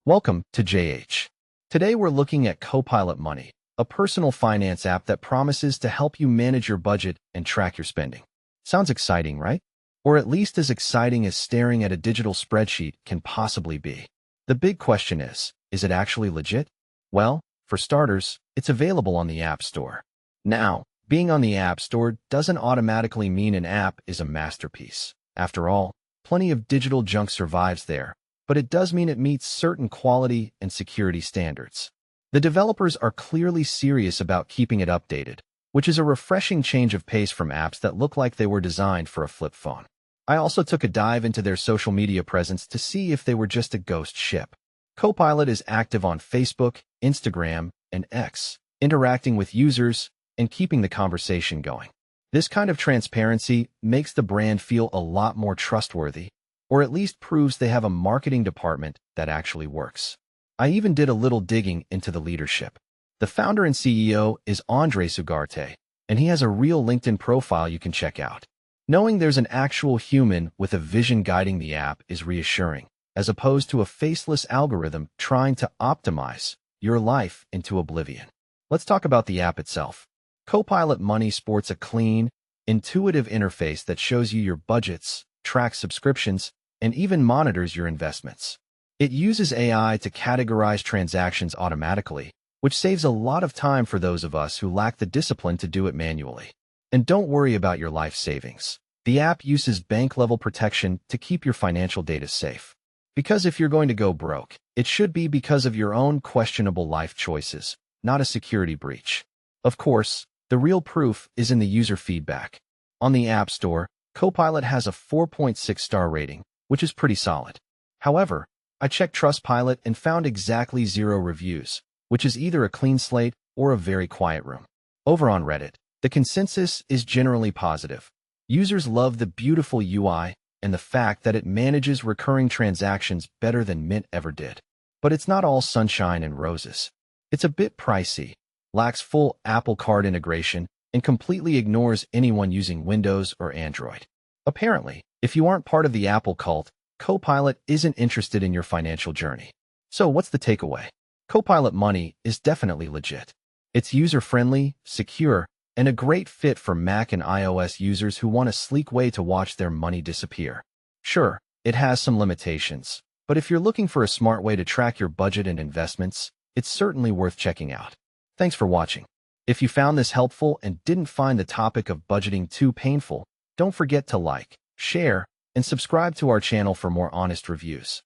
Welcome to JH. Today we're looking at Copilot Money, a personal finance app that promises to help you manage your budget and track your spending. Sounds exciting, right? Or at least as exciting as staring at a digital spreadsheet can possibly be. The big question is it actually legit? Well, for starters, it's available on the App Store. Now, being on the App Store doesn't automatically mean an app is a masterpiece. After all, plenty of digital junk survives there, but it does mean it meets certain quality and security standards. The developers are clearly serious about keeping it updated, which is a refreshing change of pace from apps that look like they were designed for a flip phone. I also took a dive into their social media presence to see if they were just a ghost ship. Copilot is active on Facebook, Instagram, and X, interacting with users and keeping the conversation going. This kind of transparency makes the brand feel a lot more trustworthy, or at least proves they have a marketing department that actually works. I even did a little digging into the leadership. The founder and CEO is Andres Ugarte, and he has a real LinkedIn profile you can check out. Knowing there's an actual human with a vision guiding the app is reassuring, as opposed to a faceless algorithm trying to optimize your life into oblivion. Let's talk about the app itself. Copilot Money sports a clean, intuitive interface that shows you your budgets, tracks subscriptions, and even monitors your investments. It uses AI to categorize transactions automatically, which saves a lot of time for those of us who lack the discipline to do it manually. And don't worry about your life savings. The app uses bank-level protection to keep your financial data safe. Because if you're going to go broke, it should be because of your own questionable life choices, not a security breach. Of course, the real proof is in the user feedback. On the App Store, Copilot has a 4.6-star rating, which is pretty solid. However, I checked Trustpilot and found exactly 0 reviews, which is either a clean slate or a very quiet room. Over on Reddit, the consensus is generally positive. Users love the beautiful UI and the fact that it manages recurring transactions better than Mint ever did. But it's not all sunshine and roses. It's a bit pricey, lacks full Apple Card integration, and completely ignores anyone using Windows or Android. Apparently, if you aren't part of the Apple cult, Copilot isn't interested in your financial journey. So what's the takeaway? Copilot Money is definitely legit. It's user-friendly, secure, and a great fit for Mac and iOS users who want a sleek way to watch their money disappear. Sure, it has some limitations, but if you're looking for a smart way to track your budget and investments, it's certainly worth checking out. Thanks for watching. If you found this helpful and didn't find the topic of budgeting too painful, don't forget to like, share, and subscribe to our channel for more honest reviews.